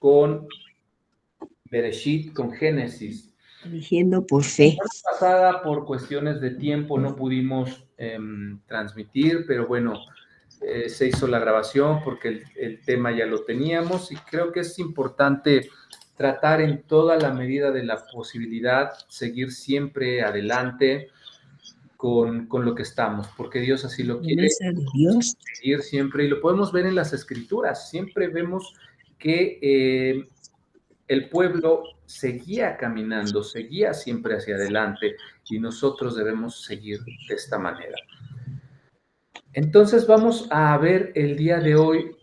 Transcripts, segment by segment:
con Bereshit, con Génesis. Eligiendo por fe. La semana pasada, por cuestiones de tiempo, no pudimos transmitir, pero bueno, se hizo la grabación porque el tema ya lo teníamos y creo que es importante tratar en toda la medida de la posibilidad, seguir siempre adelante con lo que estamos, porque Dios así lo quiere, Dios. seguir siempre, y lo podemos ver en las Escrituras, siempre vemos que el pueblo seguía caminando, seguía siempre hacia adelante, y nosotros debemos seguir de esta manera. Entonces vamos a ver el día de hoy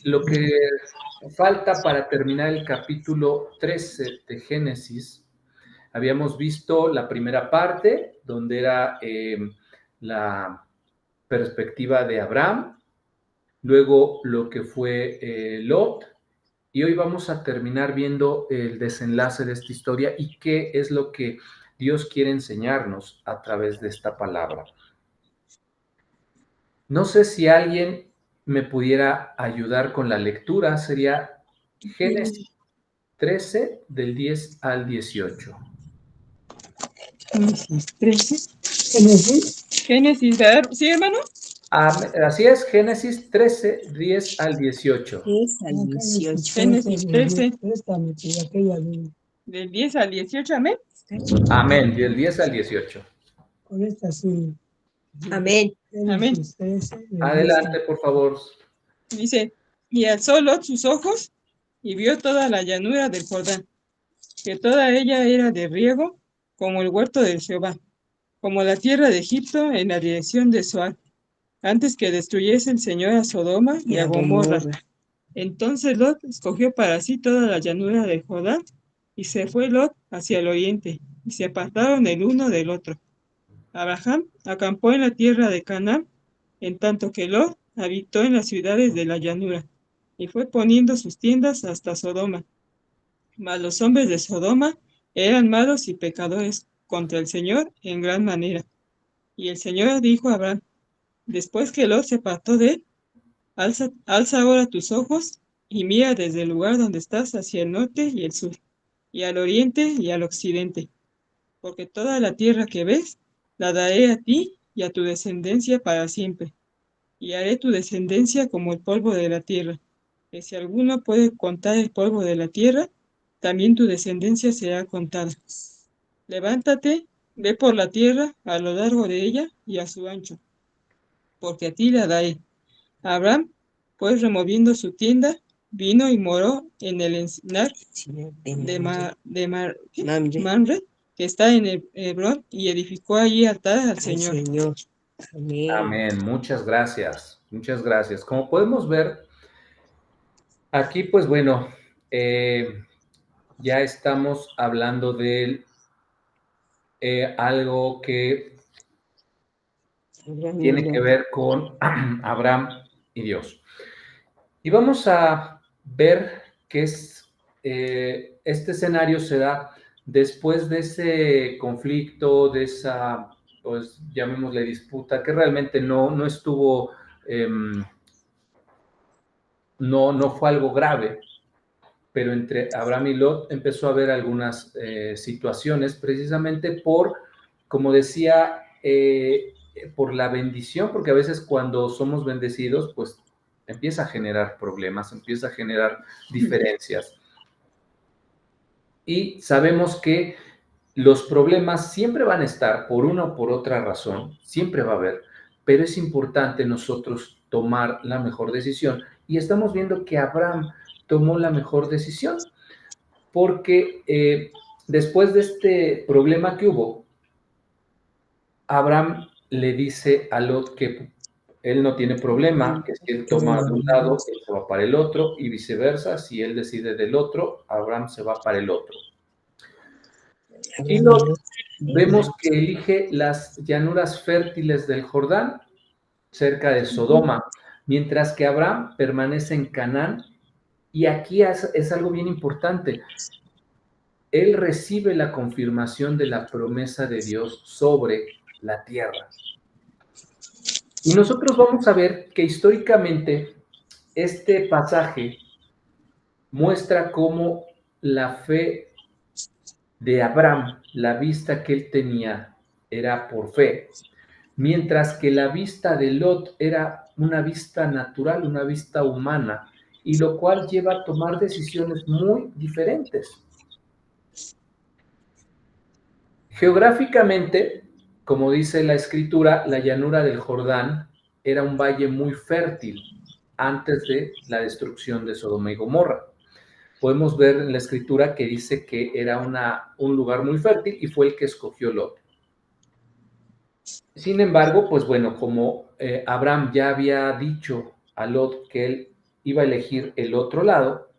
lo que falta para terminar el capítulo 13 de Génesis. Habíamos visto la primera parte, donde era la perspectiva de Abraham, luego lo que fue Lot, y hoy vamos a terminar viendo el desenlace de esta historia y qué es lo que Dios quiere enseñarnos a través de esta palabra. No sé si alguien me pudiera ayudar con la lectura, sería Génesis 13, del 10 al 18. Génesis 13. Génesis, ¿verdad? ¿Sí, hermano? Así es, Génesis 13, 10 al 18. 10 al 18. Génesis 13. Del 10 al 18, amén. Amén, del 10 al 18. Con esta sí. Amén. Amén. Adelante, por favor. Dice, y alzó Lot sus ojos y vio toda la llanura del Jordán, que toda ella era de riego, como el huerto de Jehová, como la tierra de Egipto en la dirección de Zoar, antes que destruyese el Señor a Sodoma y a Gomorra. Entonces Lot escogió para sí toda la llanura del Jordán, y se fue Lot hacia el oriente, y se apartaron el uno del otro. Abraham acampó en la tierra de Canaán, en tanto que Lot habitó en las ciudades de la llanura, y fue poniendo sus tiendas hasta Sodoma. Mas los hombres de Sodoma eran malos y pecadores contra el Señor en gran manera. Y el Señor dijo a Abraham, después que Lot se apartó de él, alza ahora tus ojos y mira desde el lugar donde estás hacia el norte y el sur, y al oriente y al occidente, porque toda la tierra que ves la daré a ti y a tu descendencia para siempre, y haré tu descendencia como el polvo de la tierra, que si alguno puede contar el polvo de la tierra, también tu descendencia será contada. Levántate, ve por la tierra a lo largo de ella y a su ancho, porque a ti la daré. Abraham, pues removiendo su tienda, vino y moró en el encinar de Mamre, que está en Hebrón, y edificó allí altar al Señor. Amén. Amén, muchas gracias, muchas gracias. Como podemos ver, aquí pues bueno, ya estamos hablando de algo que tiene que ver con Abraham y Dios. Y vamos a ver que este escenario se da después de ese conflicto, de esa, pues llamémosle disputa, que realmente no estuvo, no fue algo grave, pero entre Abraham y Lot empezó a haber algunas situaciones precisamente por, como decía, por la bendición, porque a veces cuando somos bendecidos, pues empieza a generar problemas, empieza a generar diferencias. Y sabemos que los problemas siempre van a estar por una o por otra razón, siempre va a haber, pero es importante nosotros tomar la mejor decisión. Y estamos viendo que Abraham tomó la mejor decisión, porque después de este problema que hubo, Abraham le dice a Lot que él no tiene problema, que si él toma de un lado, él se va para el otro, y viceversa, si él decide del otro, Abraham se va para el otro. Y Lot, vemos que elige las llanuras fértiles del Jordán, cerca de Sodoma, mientras que Abraham permanece en Canaán. Y aquí es algo bien importante. Él recibe la confirmación de la promesa de Dios sobre la tierra. Y nosotros vamos a ver que históricamente este pasaje muestra cómo la fe de Abraham, la vista que él tenía era por fe, mientras que la vista de Lot era una vista natural, una vista humana, y lo cual lleva a tomar decisiones muy diferentes. Geográficamente, como dice la escritura, la llanura del Jordán era un valle muy fértil antes de la destrucción de Sodoma y Gomorra. Podemos ver en la escritura que dice que era un lugar muy fértil y fue el que escogió Lot. Sin embargo, pues bueno, como Abraham ya había dicho a Lot que él iba a elegir el otro lado,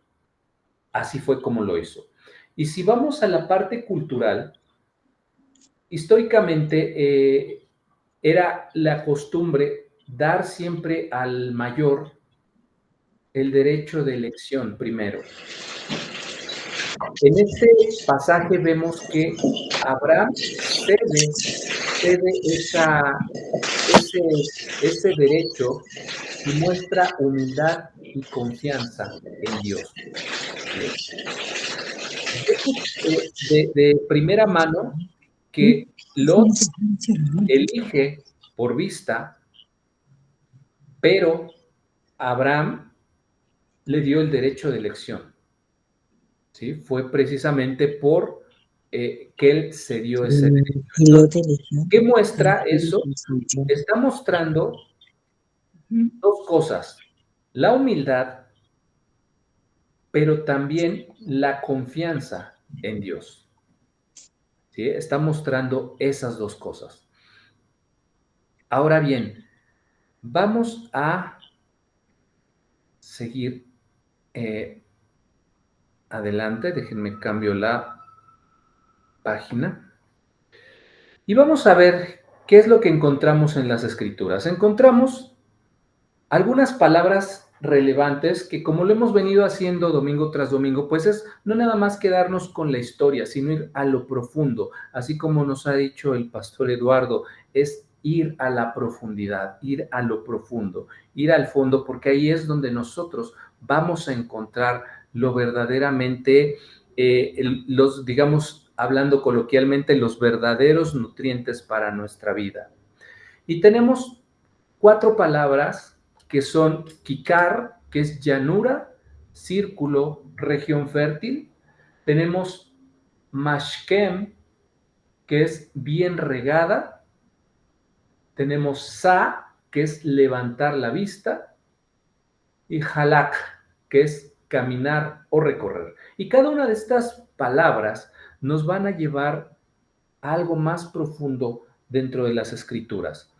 así fue como lo hizo. Y si vamos a la parte cultural, históricamente era la costumbre dar siempre al mayor el derecho de elección primero. En este pasaje vemos que Abraham cede ese derecho y muestra humildad y confianza en Dios. De primera mano que Lot elige por vista, pero Abraham le dio el derecho de elección. ¿Sí? Fue precisamente por que él se dio ese derecho. Entonces, ¿qué muestra eso? Está mostrando dos cosas: la humildad, pero también la confianza en Dios. ¿Sí? Está mostrando esas dos cosas. Ahora bien, vamos a seguir adelante. Déjenme cambio la página. Y vamos a ver qué es lo que encontramos en las Escrituras. Encontramos algunas palabras relevantes que, como lo hemos venido haciendo domingo tras domingo, pues es no nada más quedarnos con la historia, sino ir a lo profundo, así como nos ha dicho el pastor Eduardo, es ir a la profundidad, ir a lo profundo, ir al fondo, porque ahí es donde nosotros vamos a encontrar lo verdaderamente, digamos, hablando coloquialmente, los verdaderos nutrientes para nuestra vida. Y tenemos 4 palabras que son Kikar, que es llanura, círculo, región fértil. Tenemos Mashkem, que es bien regada. Tenemos Sa, que es levantar la vista. Y Halak, que es caminar o recorrer. Y cada una de estas palabras nos van a llevar a algo más profundo dentro de las Escrituras.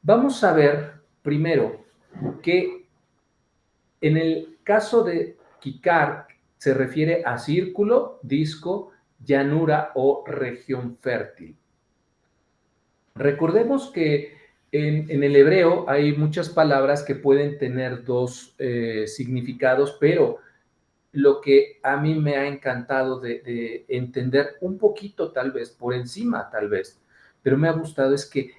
Vamos a ver primero que en el caso de Kikar se refiere a círculo, disco, llanura o región fértil. Recordemos que en el hebreo hay muchas palabras que pueden tener dos significados, pero lo que a mí me ha encantado de entender un poquito, tal vez, por encima, tal vez, pero me ha gustado es que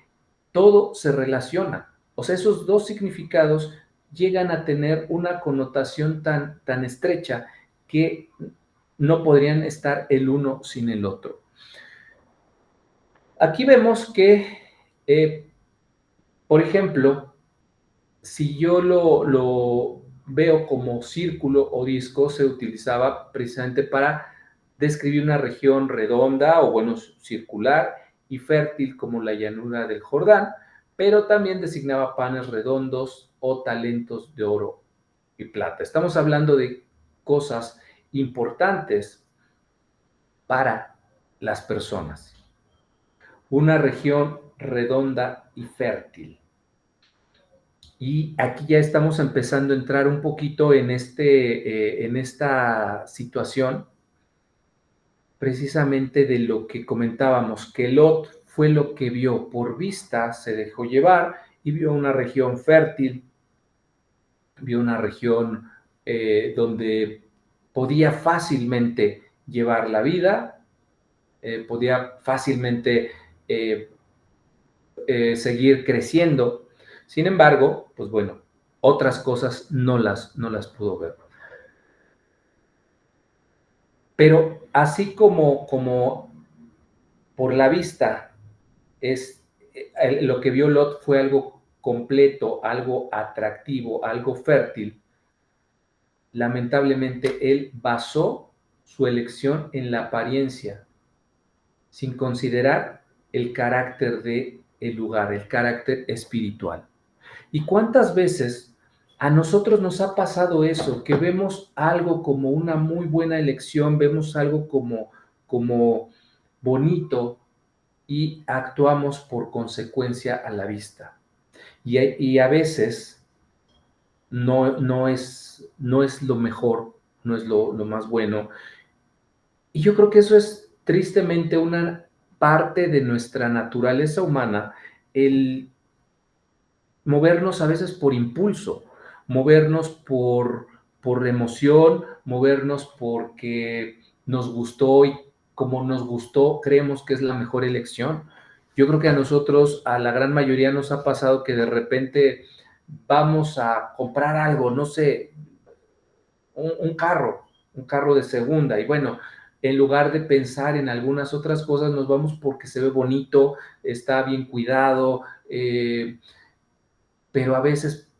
todo se relaciona. O sea, esos dos significados llegan a tener una connotación tan estrecha que no podrían estar el uno sin el otro. Aquí vemos que, por ejemplo, si yo lo veo como círculo o disco, se utilizaba precisamente para describir una región redonda o, bueno, circular y fértil como la llanura del Jordán, pero también designaba panes redondos o talentos de oro y plata. Estamos hablando de cosas importantes para las personas. Una región redonda y fértil. Y aquí ya estamos empezando a entrar un poquito en esta situación, precisamente de lo que comentábamos, que Lot fue lo que vio por vista, se dejó llevar y vio una región fértil, vio una región donde podía fácilmente llevar la vida, podía fácilmente seguir creciendo. Sin embargo, pues bueno, otras cosas no las pudo ver. Pero así como por la vista lo que vio Lot fue algo completo, algo atractivo, algo fértil, lamentablemente él basó su elección en la apariencia, sin considerar el carácter del lugar, el carácter espiritual. ¿Y cuántas veces a nosotros nos ha pasado eso, que vemos algo como una muy buena elección, vemos algo como bonito y actuamos por consecuencia a la vista? Y a veces no es lo mejor, no es lo más bueno. Y yo creo que eso es tristemente una parte de nuestra naturaleza humana, el movernos a veces por impulso, movernos por emoción, movernos porque nos gustó y como nos gustó, creemos que es la mejor elección. Yo creo que a nosotros, a la gran mayoría, nos ha pasado que de repente vamos a comprar algo, no sé, un carro de segunda, y bueno, en lugar de pensar en algunas otras cosas, nos vamos porque se ve bonito, está bien cuidado, pero a veces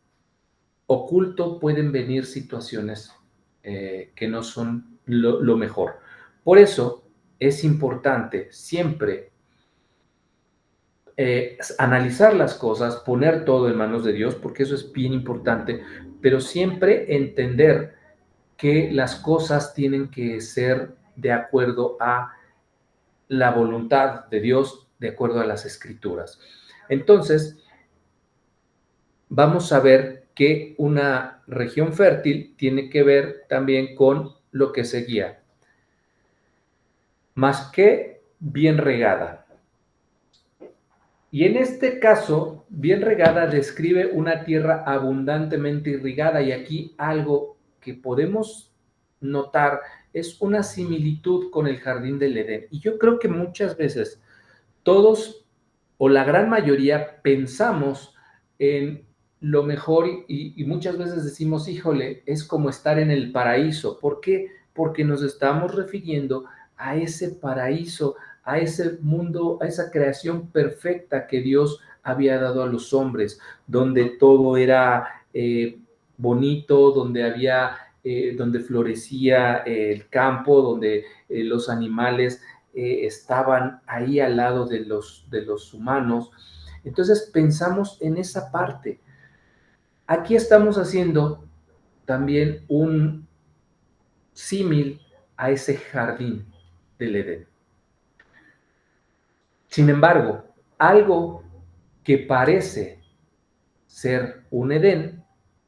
oculto pueden venir situaciones que no son lo mejor. Por eso es importante siempre analizar las cosas, poner todo en manos de Dios, porque eso es bien importante, pero siempre entender que las cosas tienen que ser de acuerdo a la voluntad de Dios, de acuerdo a las escrituras. Entonces, vamos a ver que una región fértil tiene que ver también con lo que seguía, más que bien regada. Y en este caso, bien regada describe una tierra abundantemente irrigada, y aquí algo que podemos notar es una similitud con el jardín del Edén. Y yo creo que muchas veces todos o la gran mayoría pensamos en lo mejor y muchas veces decimos, híjole, es como estar en el paraíso. ¿Por qué? Porque nos estamos refiriendo a ese paraíso, a ese mundo, a esa creación perfecta que Dios había dado a los hombres, donde todo era bonito, donde florecía el campo, donde los animales estaban ahí al lado de los humanos. Entonces pensamos en esa parte. Aquí estamos haciendo también un símil a ese jardín del Edén. Sin embargo, algo que parece ser un Edén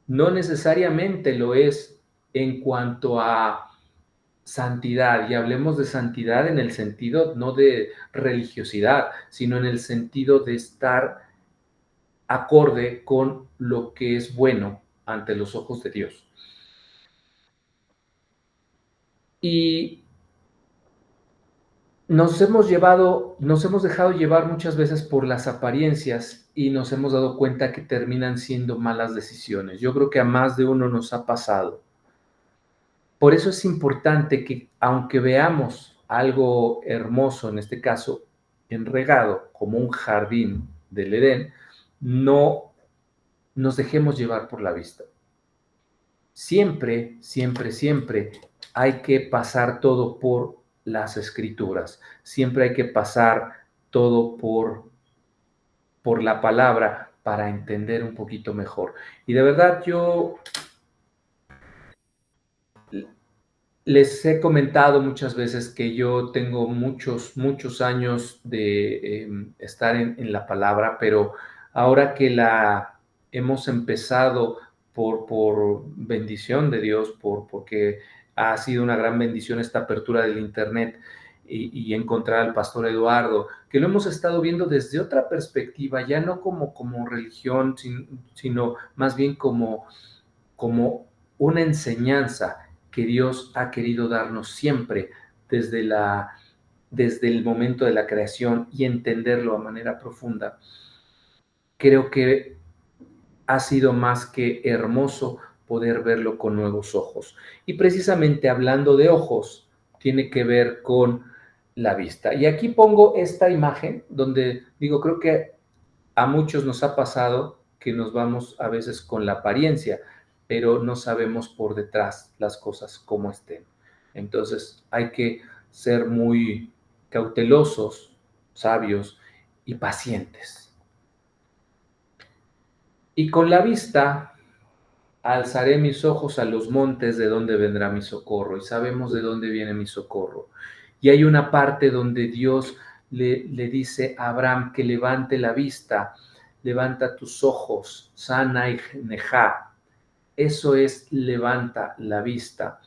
no necesariamente lo es en cuanto a santidad, y hablemos de santidad en el sentido no de religiosidad, sino en el sentido de estar acorde con lo que es bueno ante los ojos de Dios. Y nos hemos dejado llevar muchas veces por las apariencias y nos hemos dado cuenta que terminan siendo malas decisiones. Yo creo que a más de uno nos ha pasado. Por eso es importante que, aunque veamos algo hermoso, en este caso enregado, como un jardín del Edén, no nos dejemos llevar por la vista. Siempre, siempre, siempre hay que pasar todo por las escrituras. Siempre hay que pasar todo por la palabra para entender un poquito mejor. Y de verdad yo les he comentado muchas veces que yo tengo muchos, muchos años de estar en la palabra, pero ahora que la hemos empezado por bendición de Dios, porque ha sido una gran bendición esta apertura del Internet y encontrar al pastor Eduardo, que lo hemos estado viendo desde otra perspectiva, ya no como religión, sino más bien como una enseñanza que Dios ha querido darnos siempre desde el momento de la creación y entenderlo a manera profunda. Creo que ha sido más que hermoso poder verlo con nuevos ojos. Y precisamente hablando de ojos, tiene que ver con la vista. Y aquí pongo esta imagen donde digo, creo que a muchos nos ha pasado que nos vamos a veces con la apariencia, pero no sabemos por detrás las cosas cómo estén. Entonces hay que ser muy cautelosos, sabios y pacientes. Y con la vista alzaré mis ojos a los montes, de donde vendrá mi socorro. Y sabemos de dónde viene mi socorro. Y hay una parte donde Dios le dice a Abraham que levante la vista, levanta tus ojos, sana y neja. Eso es levanta la vista.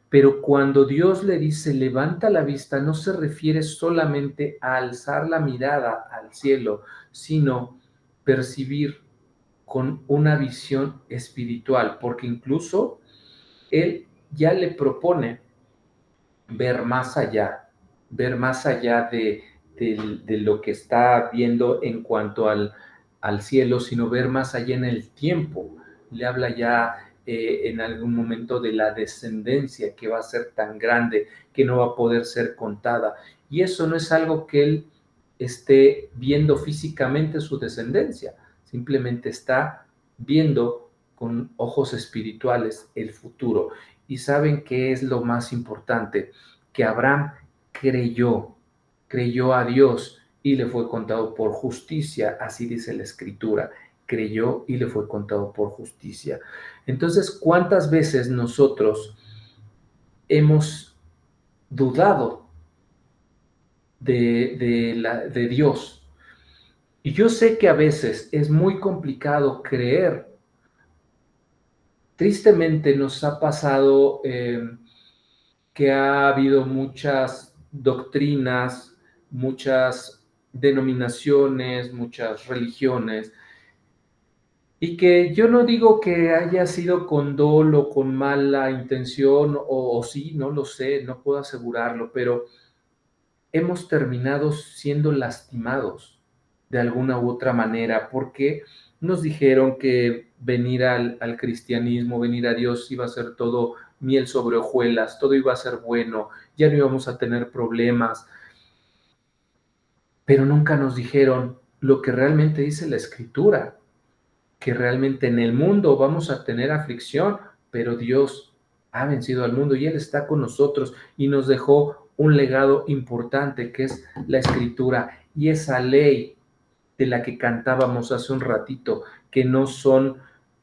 Pero cuando Dios le dice levanta la vista, no se refiere solamente a alzar la mirada al cielo, sino percibir con una visión espiritual, porque incluso Él ya le propone ver más allá de lo que está viendo en cuanto al cielo, sino ver más allá en el tiempo. Le habla ya en algún momento de la descendencia que va a ser tan grande que no va a poder ser contada. Y eso no es algo que él esté viendo físicamente su descendencia, simplemente está viendo con ojos espirituales el futuro. Y saben qué es lo más importante, que Abraham creyó a Dios y le fue contado por justicia, así dice la Escritura, creyó y le fue contado por justicia. Entonces, ¿cuántas veces nosotros hemos dudado de Dios? Y yo sé que a veces es muy complicado creer. Tristemente nos ha pasado que ha habido muchas doctrinas, muchas denominaciones, muchas religiones, y que yo no digo que haya sido con dolo, con mala intención, o sí, no lo sé, no puedo asegurarlo, pero hemos terminado siendo lastimados de alguna u otra manera, porque nos dijeron que venir al cristianismo, venir a Dios iba a ser todo miel sobre hojuelas, todo iba a ser bueno, ya no íbamos a tener problemas, pero nunca nos dijeron lo que realmente dice la Escritura, que realmente en el mundo vamos a tener aflicción, pero Dios ha vencido al mundo y Él está con nosotros y nos dejó un legado importante que es la Escritura y esa ley de la que cantábamos hace un ratito, que no son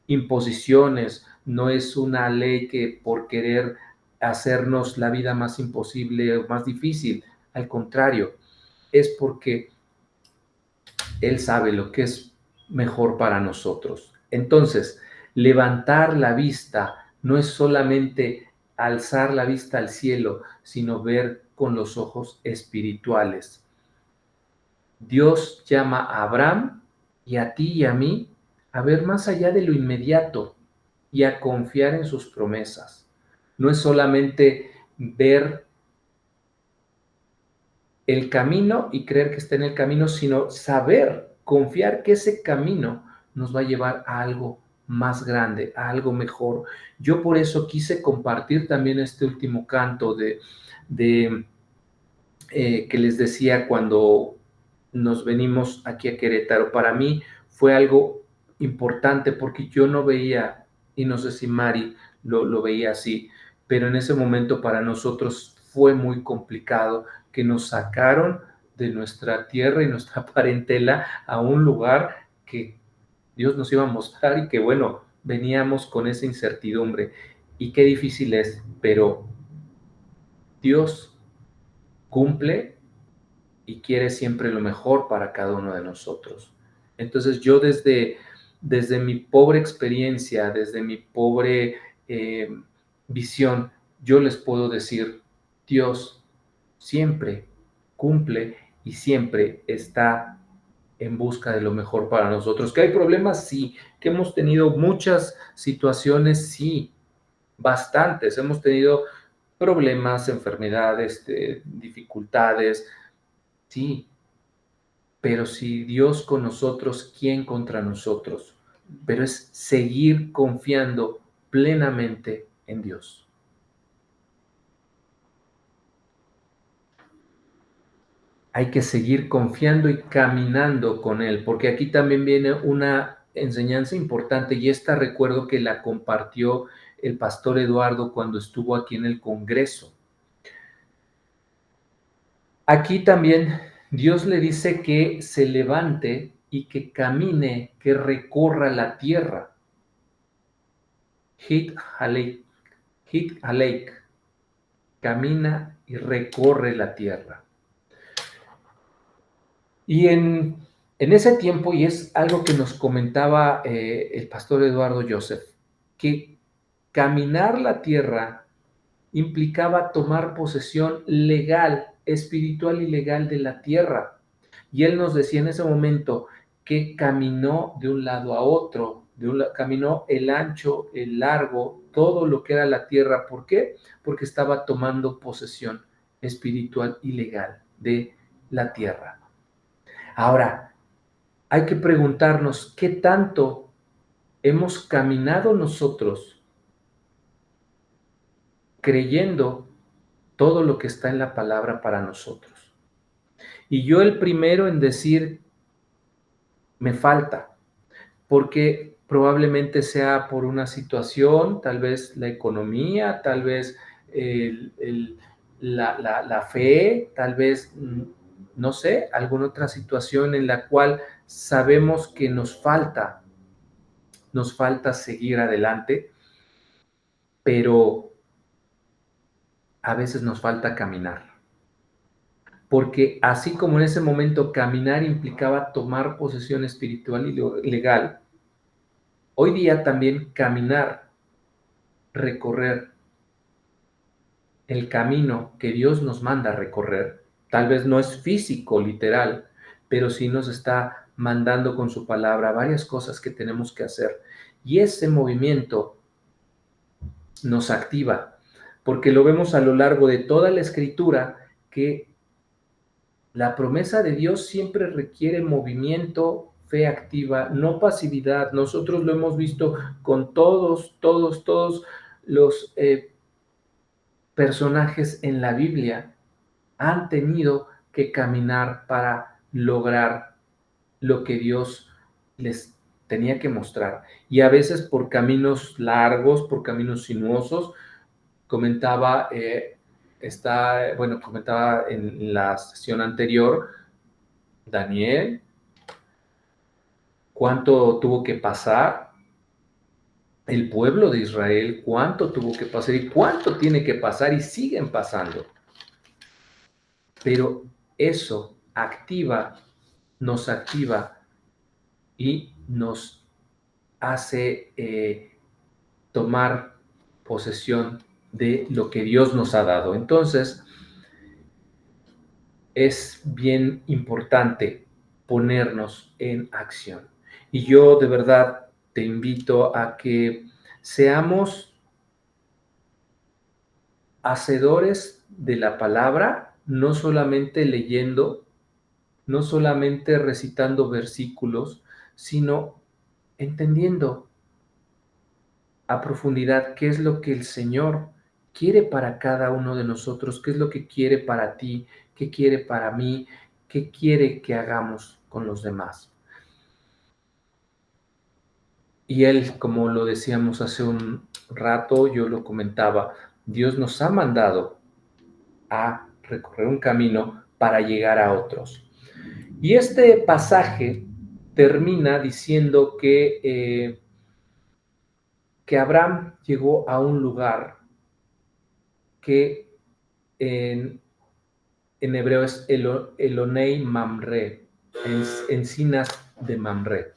imposiciones, no es una ley que por querer hacernos la vida más imposible o más difícil, al contrario, es porque Él sabe lo que es mejor para nosotros. Entonces, levantar la vista no es solamente alzar la vista al cielo, sino ver con los ojos espirituales. Dios llama a Abraham y a ti y a mí a ver más allá de lo inmediato y a confiar en sus promesas. No es solamente ver el camino y creer que está en el camino, sino saber, confiar que ese camino nos va a llevar a algo más grande, a algo mejor. Yo por eso quise compartir también este último canto de que les decía cuando nos venimos aquí a Querétaro. Para mí fue algo importante porque yo no veía, y no sé si Mari lo veía así, pero en ese momento para nosotros fue muy complicado que nos sacaron de nuestra tierra y nuestra parentela a un lugar que Dios nos iba a mostrar y que bueno, veníamos con esa incertidumbre. Y qué difícil es, pero Dios cumple y quiere siempre lo mejor para cada uno de nosotros. Entonces yo desde mi pobre experiencia, desde mi pobre visión, yo les puedo decir, Dios siempre cumple y siempre está en busca de lo mejor para nosotros. ¿Que hay problemas? Sí. ¿Que hemos tenido muchas situaciones? Sí, bastantes. Hemos tenido problemas, enfermedades, dificultades, sí, pero si Dios con nosotros, ¿quién contra nosotros? Pero es seguir confiando plenamente en Dios. hay que seguir confiando y caminando con Él, porque aquí también viene una enseñanza importante y esta recuerdo que la compartió el pastor Eduardo cuando estuvo aquí en el Congreso. Aquí también Dios le dice que se levante y que camine, que recorra la tierra. Hit Halek, camina y recorre la tierra. Y en ese tiempo, y es algo que nos comentaba el pastor Eduardo Joseph, que caminar la tierra implicaba tomar posesión legal, espiritual y legal de la tierra. Y él nos decía en ese momento que caminó de un lado a otro, caminó el ancho, el largo, todo lo que era la tierra. ¿Por qué? Porque estaba tomando posesión espiritual y legal de la tierra. Ahora, hay que preguntarnos qué tanto hemos caminado nosotros creyendo todo lo que está en la palabra para nosotros. Y yo el primero en decir, me falta, porque probablemente sea por una situación, tal vez la economía, tal vez la fe, tal vez, no sé, alguna otra situación en la cual sabemos que nos falta seguir adelante, pero a veces nos falta caminar. Porque así como en ese momento caminar implicaba tomar posesión espiritual y legal, hoy día también caminar, recorrer el camino que Dios nos manda a recorrer, tal vez no es físico, literal, pero sí nos está mandando con su palabra varias cosas que tenemos que hacer. Y ese movimiento nos activa, porque lo vemos a lo largo de toda la Escritura que la promesa de Dios siempre requiere movimiento, fe activa, no pasividad. Nosotros lo hemos visto con todos los personajes en la Biblia. Han tenido que caminar para lograr lo que Dios les tenía que mostrar. Y a veces por caminos largos, por caminos sinuosos. Comentaba comentaba en la sesión anterior, Daniel, cuánto tuvo que pasar el pueblo de Israel, cuánto tuvo que pasar y cuánto tiene que pasar y siguen pasando. Pero eso nos activa y nos hace tomar posesión de lo que Dios nos ha dado. Entonces, es bien importante ponernos en acción. Y yo de verdad te invito a que seamos hacedores de la palabra, no solamente leyendo, no solamente recitando versículos, sino entendiendo a profundidad qué es lo que el Señor quiere para cada uno de nosotros, qué es lo que quiere para ti, qué quiere para mí, qué quiere que hagamos con los demás. Y Él, como lo decíamos hace un rato, yo lo comentaba, Dios nos ha mandado a recorrer un camino para llegar a otros. Y este pasaje termina diciendo que Abraham llegó a un lugar que en hebreo es Elonei Mamre, encinas de Mamre.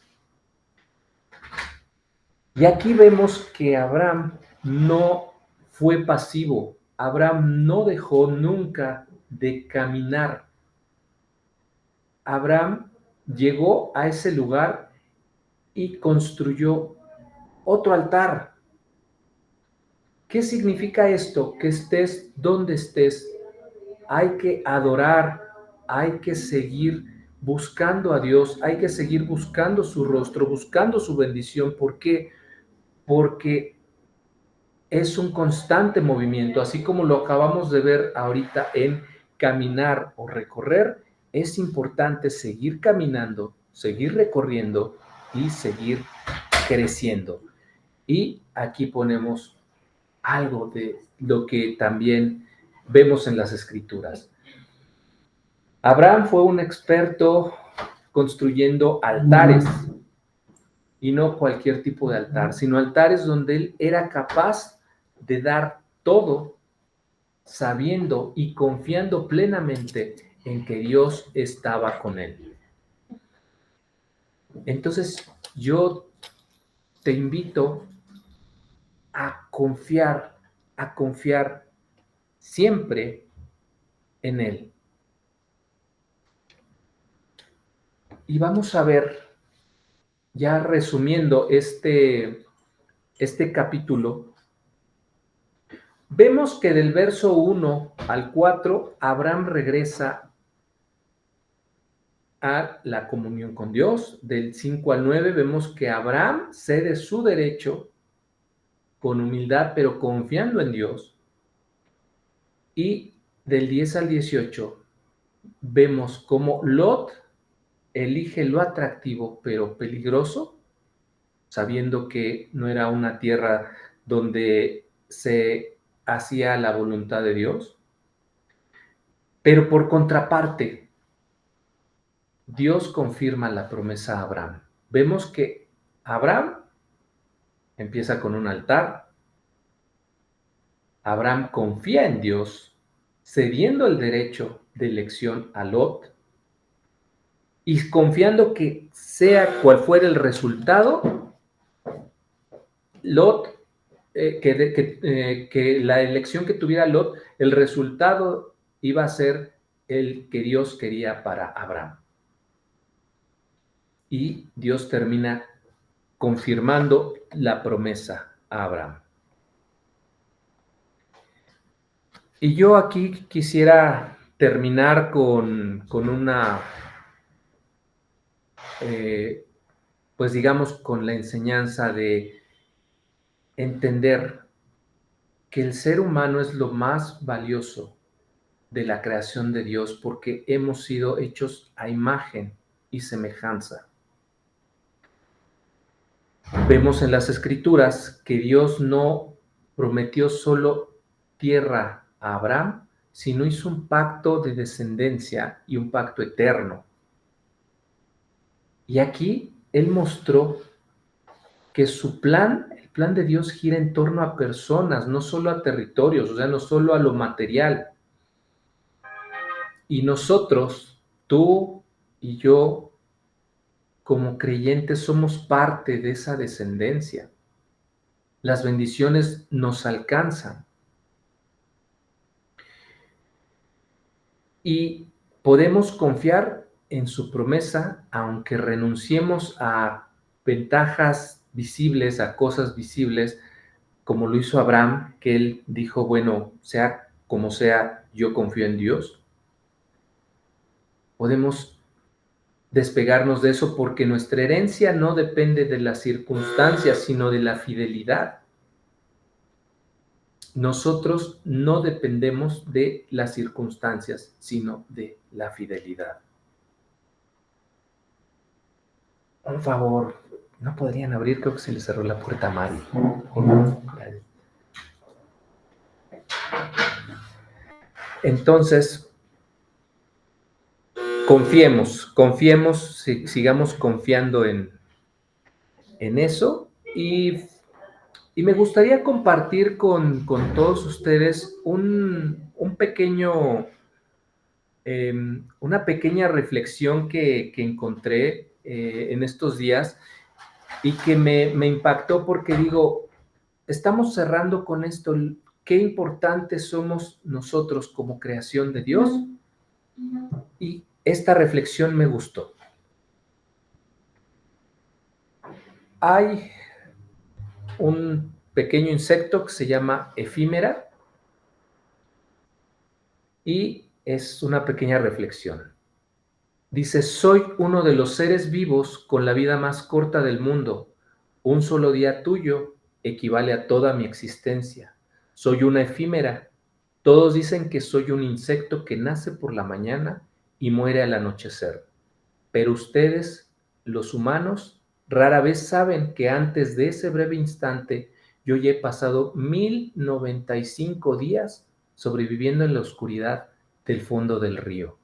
Y aquí vemos que Abraham no fue pasivo, Abraham no dejó nunca de caminar. Abraham llegó a ese lugar y construyó otro altar. ¿Qué significa esto? Que estés donde estés, hay que adorar, hay que seguir buscando a Dios, hay que seguir buscando su rostro, buscando su bendición. ¿Por qué? Porque es un constante movimiento, así como lo acabamos de ver ahorita en caminar o recorrer, es importante seguir caminando, seguir recorriendo y seguir creciendo. Y aquí ponemos algo de lo que también vemos en las Escrituras. Abraham fue un experto construyendo altares, y no cualquier tipo de altar, sino altares donde él era capaz de dar todo, sabiendo y confiando plenamente en que Dios estaba con él. Entonces, yo te invito a confiar siempre en Él. Y vamos a ver, ya resumiendo este capítulo, vemos que del verso 1 al 4, Abraham regresa a la comunión con Dios. Del 5 al 9 vemos que Abraham cede su derecho con humildad, pero confiando en Dios. Y del 10 al 18 vemos cómo Lot elige lo atractivo, pero peligroso, sabiendo que no era una tierra donde se hacía la voluntad de Dios. Pero por contraparte, Dios confirma la promesa a Abraham. Vemos que Abraham empieza con un altar. Abraham confía en Dios, cediendo el derecho de elección a Lot y confiando que sea cual fuera el resultado, Lot, que la elección que tuviera Lot, el resultado iba a ser el que Dios quería para Abraham. Y Dios termina confirmando la promesa a Abraham. Y yo aquí quisiera terminar con una, pues digamos, con la enseñanza de entender que el ser humano es lo más valioso de la creación de Dios porque hemos sido hechos a imagen y semejanza. Vemos en las Escrituras que Dios no prometió solo tierra a Abraham, sino hizo un pacto de descendencia y un pacto eterno. Y aquí Él mostró que su plan, el plan de Dios gira en torno a personas, no solo a territorios, o sea, no solo a lo material. Y nosotros, tú y yo, como creyentes, somos parte de esa descendencia. Las bendiciones nos alcanzan. Y podemos confiar en su promesa, aunque renunciemos a ventajas visibles, a cosas visibles, como lo hizo Abraham, que él dijo, bueno, sea como sea, yo confío en Dios. Podemos despegarnos de eso porque nuestra herencia no depende de las circunstancias, sino de la fidelidad. Nosotros no dependemos de las circunstancias, sino de la fidelidad. Un favor, ¿no podrían abrir? Creo que se les cerró la puerta a Mari. Entonces, confiemos, sigamos confiando en eso. Y me gustaría compartir con todos ustedes una pequeña reflexión que encontré en estos días y que me impactó porque digo, estamos cerrando con esto, qué importantes somos nosotros como creación de Dios. Y esta reflexión me gustó. Hay un pequeño insecto que se llama efímera y es una pequeña reflexión. Dice, soy uno de los seres vivos con la vida más corta del mundo. Un solo día tuyo equivale a toda mi existencia. Soy una efímera. Todos dicen que soy un insecto que nace por la mañana y muere al anochecer. Pero ustedes, los humanos, rara vez saben que antes de ese breve instante yo ya he pasado 1095 días sobreviviendo en la oscuridad del fondo del río,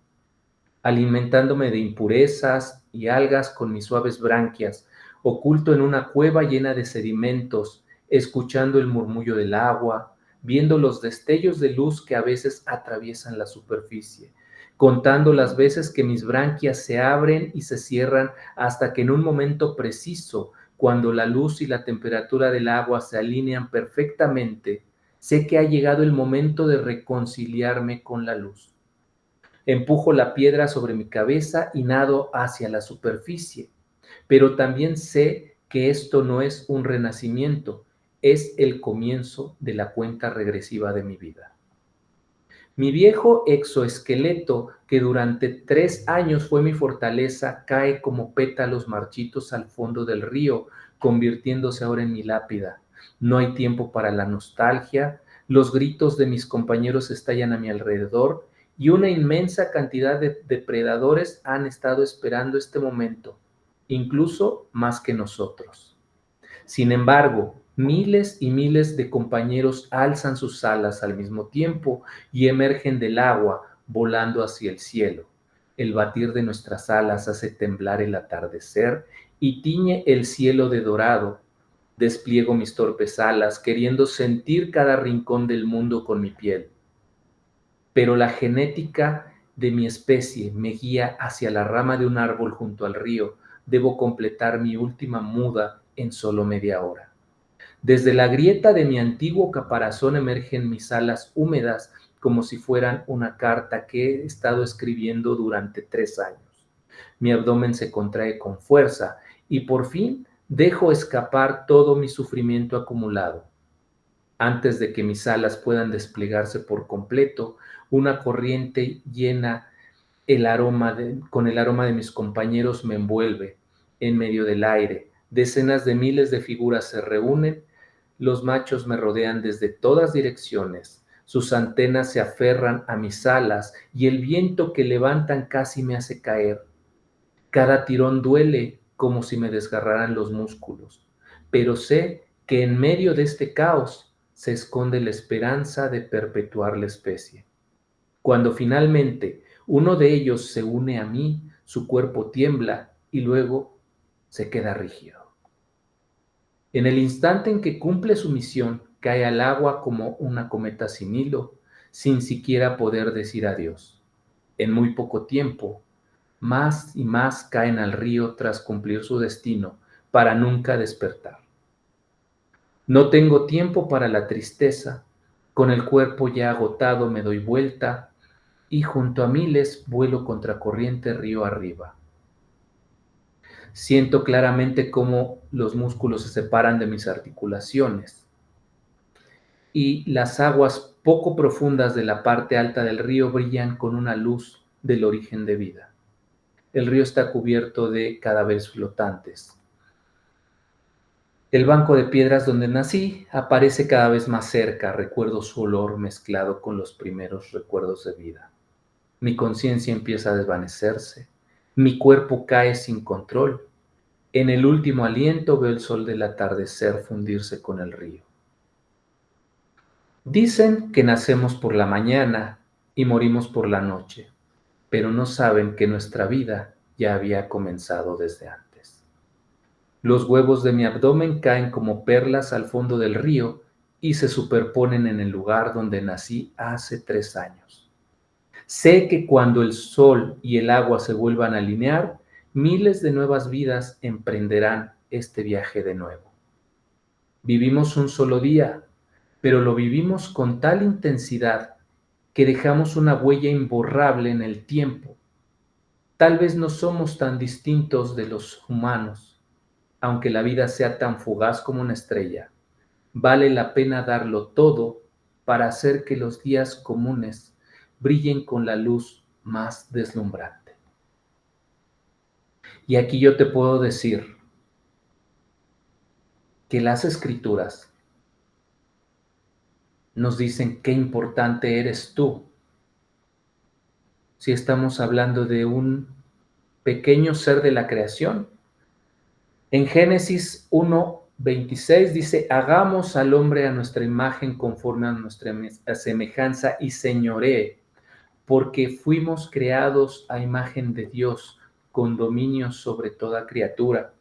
alimentándome de impurezas y algas con mis suaves branquias, oculto en una cueva llena de sedimentos, escuchando el murmullo del agua, viendo los destellos de luz que a veces atraviesan la superficie, contando las veces que mis branquias se abren y se cierran hasta que en un momento preciso, cuando la luz y la temperatura del agua se alinean perfectamente, sé que ha llegado el momento de reconciliarme con la luz. Empujo la piedra sobre mi cabeza y nado hacia la superficie, pero también sé que esto no es un renacimiento, es el comienzo de la cuenta regresiva de mi vida. Mi viejo exoesqueleto, que durante 3 años fue mi fortaleza, cae como pétalos marchitos al fondo del río, convirtiéndose ahora en mi lápida. No hay tiempo para la nostalgia, los gritos de mis compañeros estallan a mi alrededor y una inmensa cantidad de depredadores han estado esperando este momento, incluso más que nosotros. Sin embargo, miles y miles de compañeros alzan sus alas al mismo tiempo y emergen del agua, volando hacia el cielo. El batir de nuestras alas hace temblar el atardecer y tiñe el cielo de dorado. Despliego mis torpes alas, queriendo sentir cada rincón del mundo con mi piel. Pero la genética de mi especie me guía hacia la rama de un árbol junto al río. Debo completar mi última muda en solo media hora. Desde la grieta de mi antiguo caparazón emergen mis alas húmedas como si fueran una carta que he estado escribiendo durante 3 años. Mi abdomen se contrae con fuerza y por fin dejo escapar todo mi sufrimiento acumulado. Antes de que mis alas puedan desplegarse por completo, una corriente llena con el aroma de mis compañeros me envuelve en medio del aire. Decenas de miles de figuras se reúnen. Los machos me rodean desde todas direcciones. Sus antenas se aferran a mis alas y el viento que levantan casi me hace caer. Cada tirón duele como si me desgarraran los músculos, pero sé que en medio de este caos se esconde la esperanza de perpetuar la especie. Cuando finalmente uno de ellos se une a mí, su cuerpo tiembla y luego se queda rígido. En el instante en que cumple su misión, cae al agua como una cometa sin hilo, sin siquiera poder decir adiós. En muy poco tiempo, más y más caen al río tras cumplir su destino, para nunca despertar. No tengo tiempo para la tristeza, con el cuerpo ya agotado me doy vuelta y junto a miles vuelo contracorriente río arriba. Siento claramente cómo los músculos se separan de mis articulaciones y las aguas poco profundas de la parte alta del río brillan con una luz del origen de vida. El río está cubierto de cadáveres flotantes. El banco de piedras donde nací aparece cada vez más cerca, recuerdo su olor mezclado con los primeros recuerdos de vida. Mi conciencia empieza a desvanecerse, mi cuerpo cae sin control. En el último aliento veo el sol del atardecer fundirse con el río. Dicen que nacemos por la mañana y morimos por la noche, pero no saben que nuestra vida ya había comenzado desde antes. Los huevos de mi abdomen caen como perlas al fondo del río y se superponen en el lugar donde nací hace 3 años. Sé que cuando el sol y el agua se vuelvan a alinear, miles de nuevas vidas emprenderán este viaje de nuevo. Vivimos un solo día, pero lo vivimos con tal intensidad que dejamos una huella imborrable en el tiempo. Tal vez no somos tan distintos de los humanos, aunque la vida sea tan fugaz como una estrella. Vale la pena darlo todo para hacer que los días comunes brillen con la luz más deslumbrante. Y aquí yo te puedo decir que las escrituras nos dicen qué importante eres tú si estamos hablando de un pequeño ser de la creación. En Génesis 1:26 dice, hagamos al hombre a nuestra imagen conforme a nuestra semejanza y señoree, porque fuimos creados a imagen de Dios, con dominio sobre toda criatura.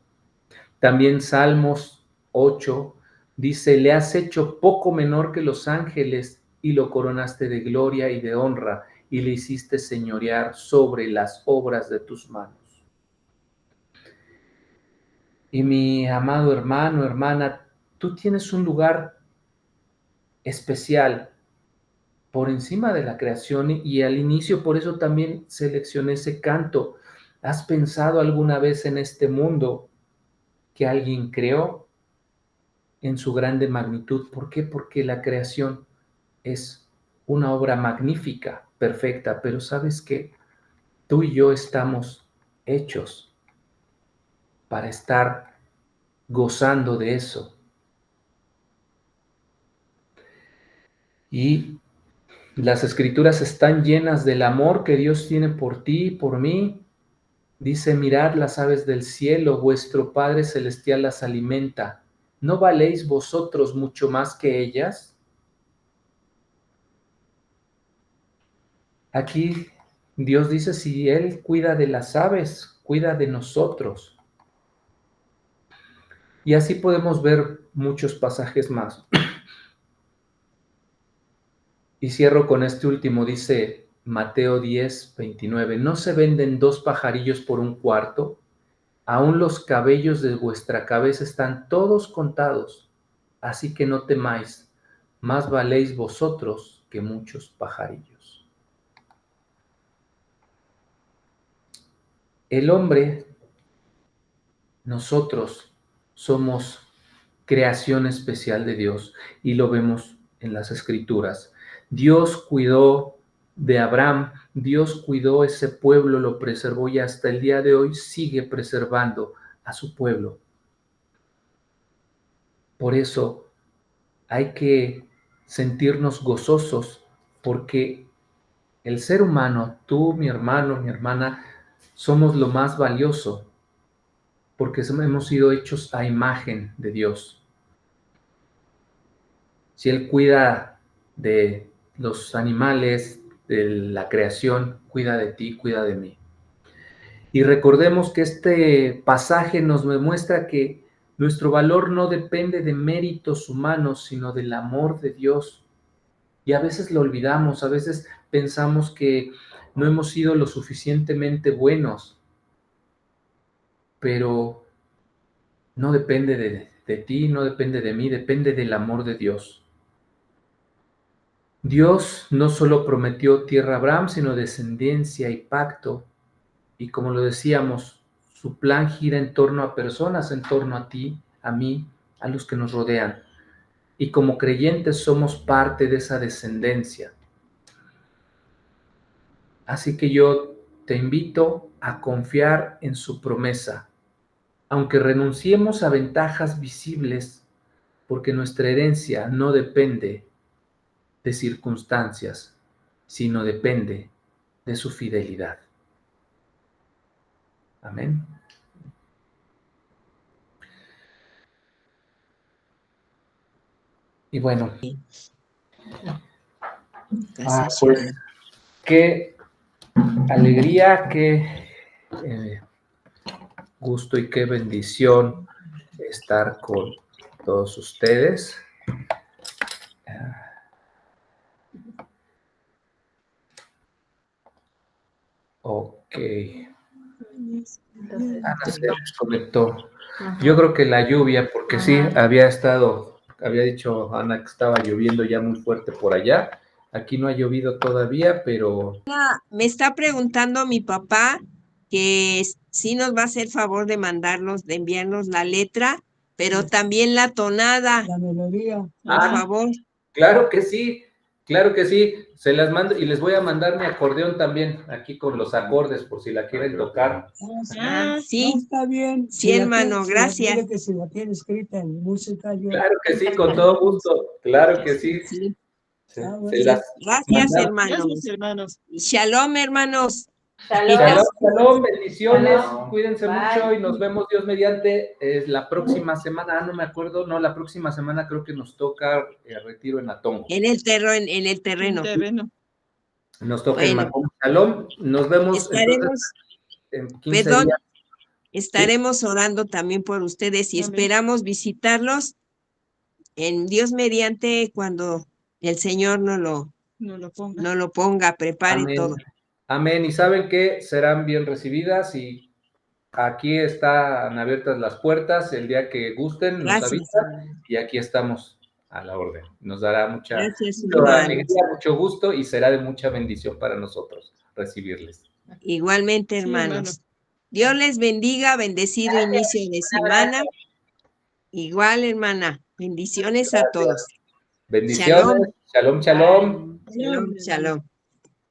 También Salmos 8 dice, le has hecho poco menor que los ángeles y lo coronaste de gloria y de honra y le hiciste señorear sobre las obras de tus manos. Y mi amado hermano, hermana, tú tienes un lugar especial por encima de la creación y al inicio por eso también seleccioné ese canto. ¿Has pensado alguna vez en este mundo que alguien creó en su grande magnitud? ¿Por qué? Porque la creación es una obra magnífica, perfecta, pero ¿sabes qué? Tú y yo estamos hechos para estar gozando de eso. Y las escrituras están llenas del amor que Dios tiene por ti y por mí. Dice, mirad las aves del cielo, vuestro Padre Celestial las alimenta. ¿No valéis vosotros mucho más que ellas? Aquí Dios dice, si Él cuida de las aves, cuida de nosotros. Y así podemos ver muchos pasajes más. Y cierro con este último, dice Mateo 10:29, ¿no se venden 2 pajarillos por un cuarto? Aún los cabellos de vuestra cabeza están todos contados, así que no temáis, más valéis vosotros que muchos pajarillos. El hombre, nosotros somos creación especial de Dios y lo vemos en las Escrituras. Dios cuidó de Abraham, Dios cuidó ese pueblo, lo preservó y hasta el día de hoy sigue preservando a su pueblo. Por eso hay que sentirnos gozosos porque el ser humano, tú, mi hermano, mi hermana, somos lo más valioso porque hemos sido hechos a imagen de Dios. Si Él cuida de los animales, de la creación, cuida de ti, cuida de mí. Y recordemos que este pasaje nos demuestra que nuestro valor no depende de méritos humanos, sino del amor de Dios. Y a veces lo olvidamos, a veces pensamos que no hemos sido lo suficientemente buenos, pero no depende de ti, no depende de mí, depende del amor de Dios. Dios no solo prometió tierra a Abraham, sino descendencia y pacto. Y como lo decíamos, su plan gira en torno a personas, en torno a ti, a mí, a los que nos rodean. Y como creyentes somos parte de esa descendencia. Así que yo te invito a confiar en su promesa, aunque renunciemos a ventajas visibles, porque nuestra herencia no depende de circunstancias, sino depende de su fidelidad. Amén. Y bueno, pues qué alegría, qué gusto y qué bendición estar con todos ustedes. Ok. Ana se desconectó. Yo creo que la lluvia, porque sí, había dicho Ana que estaba lloviendo ya muy fuerte por allá. Aquí no ha llovido todavía, pero... Me está preguntando mi papá que sí nos va a hacer favor de enviarnos la letra, pero también la tonada, La melodía. por favor. Claro que sí, claro que sí. Se las mando y les voy a mandar mi acordeón también aquí con los acordes por si la quieren tocar. Sí. No, está bien. Sí, hermano, gracias. Dile que si la tiene escrita en música, yo... Claro que sí, con todo gusto. Claro que sí. Sí. Ah, bueno. Se las Gracias, mandamos. hermanos. Gracias, hermanos. Y Shalom, hermanos. Shalom, shalom, bendiciones, Shalom. cuídense Bye. mucho y nos vemos Dios mediante la próxima semana, no me acuerdo, no, la próxima semana creo que nos toca retiro en Atongo. En el terreno. En terreno. Nos toca en Bueno. Macón. Shalom, nos vemos Estaremos, entonces en 15 perdón, días. estaremos orando también por ustedes y Amén. esperamos visitarlos en Dios mediante cuando el Señor No lo ponga. no lo ponga, prepare Amén. todo. Amén. Y saben que serán bien recibidas y aquí están abiertas las puertas. El día que gusten, nos Gracias, avisan hermanos. y aquí estamos a la orden. Nos dará mucha Gracias, mucha hermanos. alegría, mucho gusto y será de mucha bendición para nosotros recibirles. Igualmente, Sí, hermanos. hermano. Dios les bendiga, bendecido inicio de semana. Igual, hermana. Bendiciones a todos. Bendiciones. Shalom, shalom. Shalom, shalom.